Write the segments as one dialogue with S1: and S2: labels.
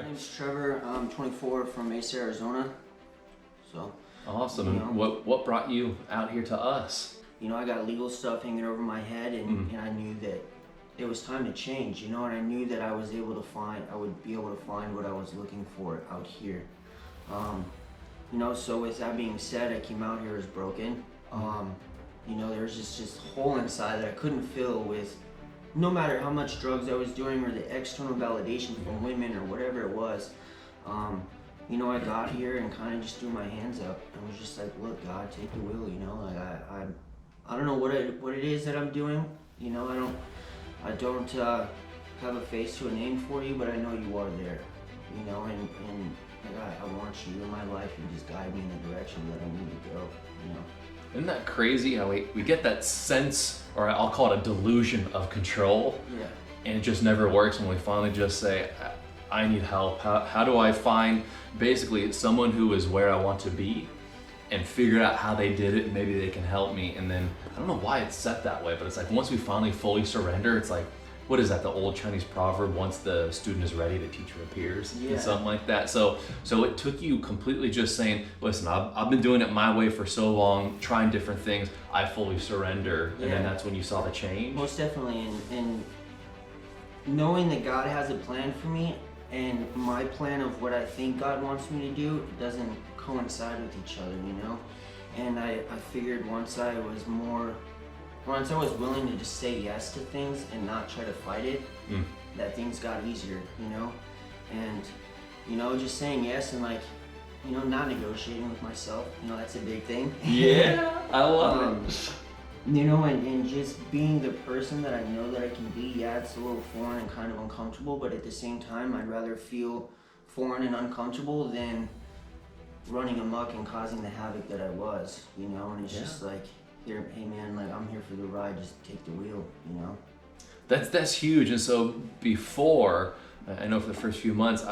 S1: name's Trevor. I'm 24 from Mesa, Arizona. So
S2: Awesome. And what brought you out here to us?
S1: I got legal stuff hanging over my head, and I knew that it was time to change. And I knew that I would be able to find what I was looking for out here. So with that being said, I came out here as broken. There was just this hole inside that I couldn't fill with, no matter how much drugs I was doing or the external validation from women or whatever it was. I got here and kind of just threw my hands up and was just like, look, God, take the wheel. I don't know what it is that I'm doing. I don't have a face to a name for you, but I know you are there. I want you in my life and just guide me in the direction that I need to go.
S2: Isn't that crazy how we get that sense, or I'll call it a delusion of control, and it just never works when we finally just say, I need help. How do I find basically someone who is where I want to be and figure out how they did it, and maybe they can help me. And then I don't know why it's set that way, but it's like once we finally fully surrender, it's like, what is that, the old Chinese proverb, once the student is ready, the teacher appears, and something like that. So it took you completely just saying, listen, I've been doing it my way for so long, trying different things, I fully surrender. And then that's when you saw the change?
S1: Most definitely, and knowing that God has a plan for me, and my plan of what I think God wants me to do, it doesn't coincide with each other, And I figured once I was willing to just say yes to things and not try to fight it, that things got easier, And, just saying yes and not negotiating with myself, that's a big thing.
S2: Yeah, I love it.
S1: And just being the person that I know that I can be. Yeah, it's a little foreign and kind of uncomfortable, but at the same time, I'd rather feel foreign and uncomfortable than running amok and causing the havoc that I was, And it's just like, hey man, I'm here for the ride, just take the wheel,
S2: That's huge. And so before, I know for the first few months,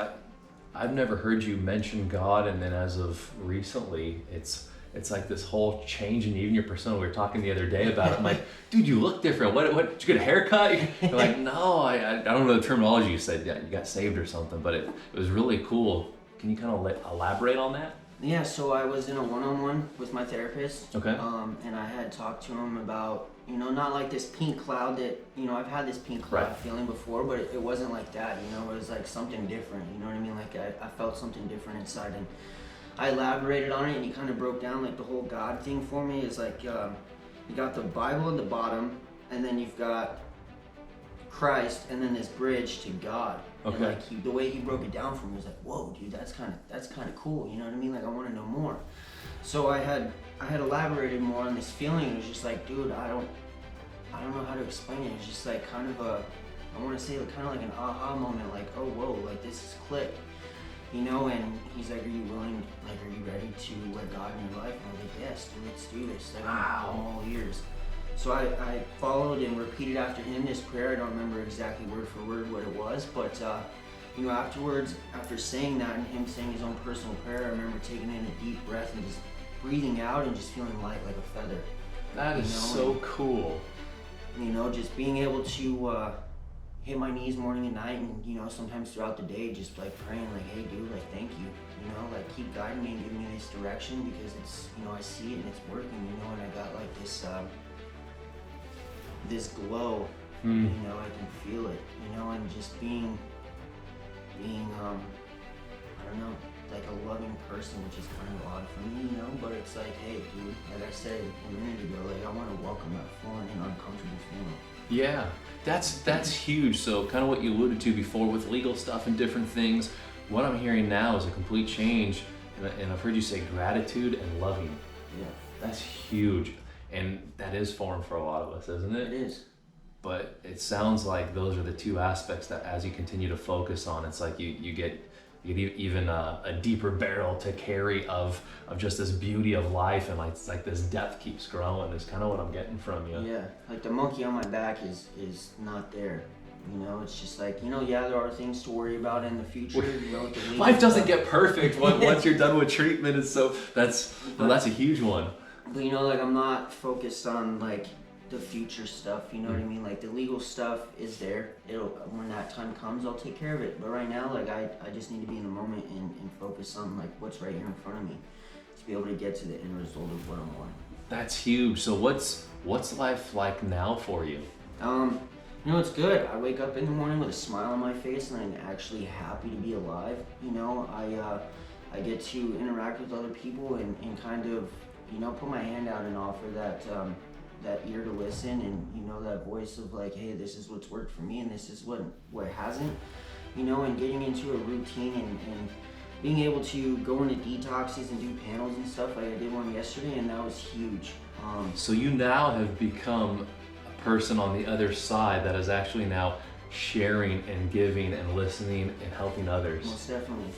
S2: I've never heard you mention God, and then as of recently, it's like this whole change in even your persona. We were talking the other day about it. I'm like, dude, you look different. What did you get a haircut? You're like, no, I don't know the terminology you said. Yeah, you got saved or something, but it was really cool. Can you kind of elaborate on that?
S1: Yeah, so I was in a one-on-one with my therapist.
S2: Okay.
S1: And I had talked to him about, not like this pink cloud that, I've had this pink cloud feeling before, but it wasn't like that, It was like something different, you know what I mean? Like I felt something different inside, and I elaborated on it, and he kind of broke down like the whole God thing for me. Is like, you got the Bible at the bottom, and then you've got Christ, and then this bridge to God.
S2: Okay.
S1: And the way he broke it down for me was like, whoa, dude, that's kind of cool. You know what I mean? Like I want to know more. So I had elaborated more on this feeling. It was just like, dude, I don't know how to explain it. It's just like kind of I want to say kind of like an aha moment. Like, oh, whoa, like this is clicked. And he's like, are you willing, are you ready to let God in your life? And I was like, yes, dude, let's do this. I'm all ears. So I followed and repeated after him this prayer. I don't remember exactly word for word what it was, but afterwards, after saying that and him saying his own personal prayer, I remember taking in a deep breath and just breathing out and just feeling light like a feather.
S2: That is so cool.
S1: Just being able to hit my knees morning and night, and sometimes throughout the day, just praying hey dude, thank you, keep guiding me and giving me this direction, because it's I see it and it's working, and I got this glow, I can feel it, and just being I don't know, a loving person, which is kind of odd for me, but it's like, hey dude, like I said a minute ago, I want to welcome that foreign and uncomfortable feeling.
S2: Yeah, that's huge. So kind of what you alluded to before with legal stuff and different things, what I'm hearing now is a complete change, and I've heard you say gratitude and loving.
S1: Yeah.
S2: That's huge, and that is foreign for a lot of us, isn't it?
S1: It is.
S2: But it sounds like those are the two aspects that as you continue to focus on, it's like you get even a deeper barrel to carry of just this beauty of life, and it's like this depth keeps growing is kind of what I'm getting from you.
S1: Yeah, like the monkey on my back is not there. It's just like, there are things to worry about in the future.
S2: Life doesn't get perfect once you're done with treatment, and so that's a huge one.
S1: But I'm not focused on the future stuff, you know what I mean? Like the legal stuff is there. When that time comes, I'll take care of it. But right now, like I just need to be in the moment and focus on like what's right here in front of me to be able to get to the end result of what I'm wanting.
S2: That's huge. So what's life like now for you?
S1: You know, it's good. I wake up in the morning with a smile on my face and I'm actually happy to be alive. You know, I get to interact with other people and kind of, you know, put my hand out and offer that ear to listen, and you know, that voice of like, hey, this is what's worked for me and this is what hasn't, you know, and getting into a routine and being able to go into detoxes and do panels and stuff. Like I did one yesterday and that was huge.
S2: So you now have become a person on the other side that is actually now sharing and giving and listening and helping others.
S1: Most definitely.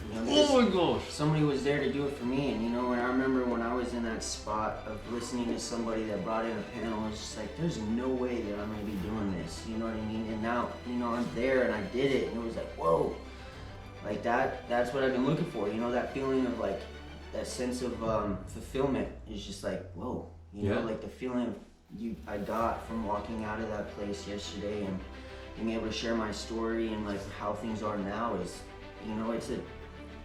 S1: You know,
S2: oh my gosh.
S1: Somebody was there to do it for me, and you know, and I remember when I was in that spot of listening to somebody that brought in a panel, I was just like, there's no way that I'm gonna be doing this, you know what I mean? And now, you know, I'm there and I did it, and it was like, whoa, like that's what I've been looking for, you know, that feeling of like, that sense of fulfillment is just like, whoa, you know, like the feeling I got from walking out of that place yesterday and being able to share my story and like how things are now is, you know,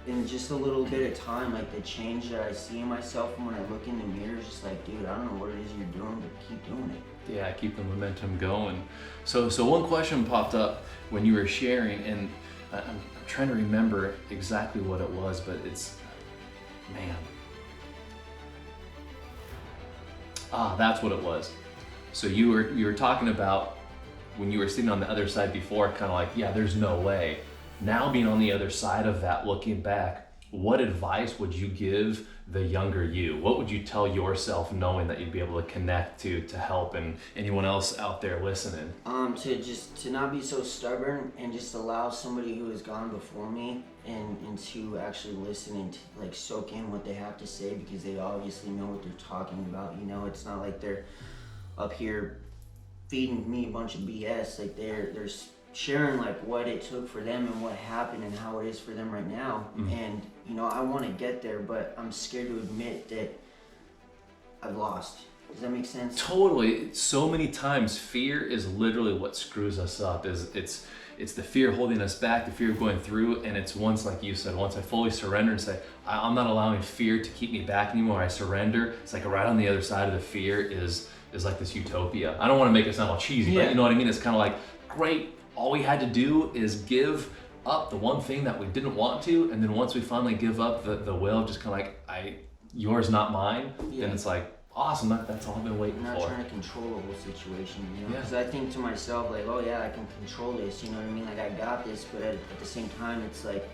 S1: in just a little bit of time, like the change that I see in myself, and when I look in the mirror, it's just like, dude, I don't know what it is you're doing, but keep doing it.
S2: Yeah, keep the momentum going. So one question popped up when you were sharing, and I'm trying to remember exactly what it was, but it's, man. That's what it was. So you were talking about when you were sitting on the other side before, kind of like, yeah, there's no way. Now being on the other side of that, looking back, what advice would you give the younger you? What would you tell yourself knowing that you'd be able to connect to help and anyone else out there listening?
S1: To not be so stubborn and just allow somebody who has gone before me and to actually listen and to like soak in what they have to say, because they obviously know what they're talking about. You know, it's not like they're up here feeding me a bunch of BS. Like they're sharing like what it took for them and what happened and how it is for them right now. And you know, I want to get there, but I'm scared to admit that I've lost. Does that make sense?
S2: Totally. So many times fear is literally what screws us up. It's the fear holding us back, the fear of going through, and it's once, like you said, once I fully surrender and say, I'm not allowing fear to keep me back anymore, I surrender. It's like right on the other side of the fear is like this utopia. I don't want to make it sound all cheesy, but you know what I mean? It's kind of like, great, all we had to do is give up the one thing that we didn't want to, and then once we finally give up the will, just kind of like, yours, not mine, then it's like, awesome, that's all I've been waiting for.
S1: I'm not trying to control the whole situation, you know? Because I think to myself, like, oh yeah, I can control this, you know what I mean? Like, I got this, but at the same time, it's like,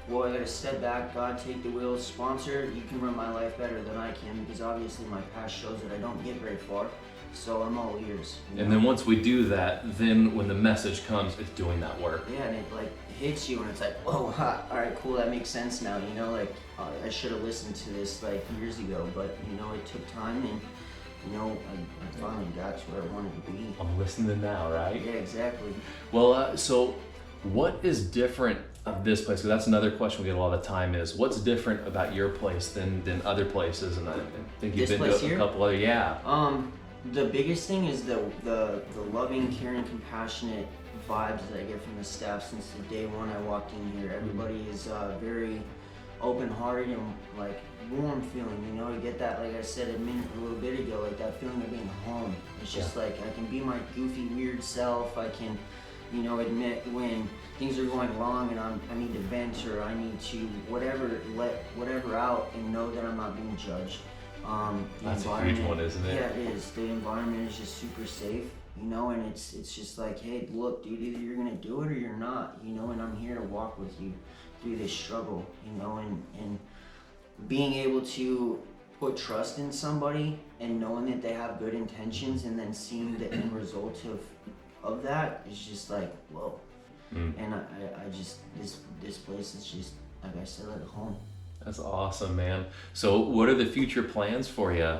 S1: well, I gotta step back, God, take the wheel, sponsor, you can run my life better than I can, because obviously my past shows that I don't get very far. So I'm all ears.
S2: And then once we do that, then when the message comes, it's doing that work.
S1: Yeah, and it like hits you, and it's like, whoa, ha, all right, cool, that makes sense now. You know, like I should have listened to this like years ago, but you know, it took time, and you know, I finally got to where I wanted to be.
S2: I'm listening now, right?
S1: Yeah, exactly.
S2: Well, so what is different of this place? Because that's another question we get a lot of time is, what's different about your place than other places? And I think you've been to a couple other,
S1: The biggest thing is the loving, caring, compassionate vibes that I get from the staff since the day one I walked in here. Everybody is very open-hearted and like warm feeling, you know. You get that, like I said a little bit ago, like that feeling of being home. It's just like I can be my goofy, weird self. I can, you know, admit when things are going wrong and I need to vent or I need to let whatever out and know that I'm not being judged.
S2: That's a huge one, isn't it?
S1: Yeah, it is. The environment is just super safe, you know, and it's just like, hey, look, dude, either you're gonna do it or you're not, you know, and I'm here to walk with you through this struggle, you know, and being able to put trust in somebody and knowing that they have good intentions and then seeing the end result of that is just like, whoa. And I just, this place is just, like I said, like home.
S2: That's awesome, man. So what are the future plans for you?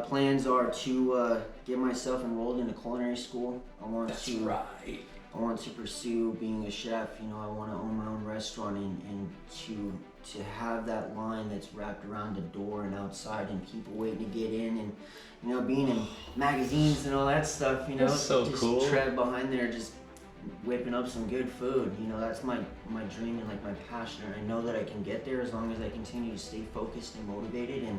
S1: Plans are to get myself enrolled in a culinary school. I want
S2: That's
S1: to
S2: right.
S1: I want to pursue being a chef. You know, I want to own my own restaurant, and to have that line that's wrapped around the door and outside, and people waiting to get in, and you know, being in magazines and all that stuff. You know,
S2: That's so
S1: just
S2: cool.
S1: Trev behind there just whipping up some good food. You know, that's my dream and like my passion. And I know that I can get there as long as I continue to stay focused and motivated and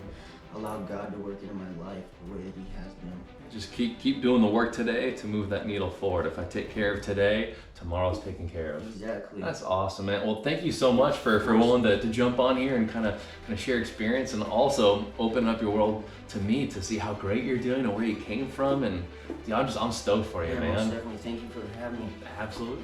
S1: allow God to work into my life the way that He has been.
S2: Just keep doing the work today to move that needle forward. If I take care of today, tomorrow's taken care of.
S1: Exactly.
S2: That's awesome, man. Well, thank you so much for willing to jump on here and kind of share experience, and also open up your world to me to see how great you're doing and where you came from. And yeah, I'm stoked for you,
S1: Yeah,
S2: man.
S1: most definitely. Thank you for having me.
S2: Absolutely.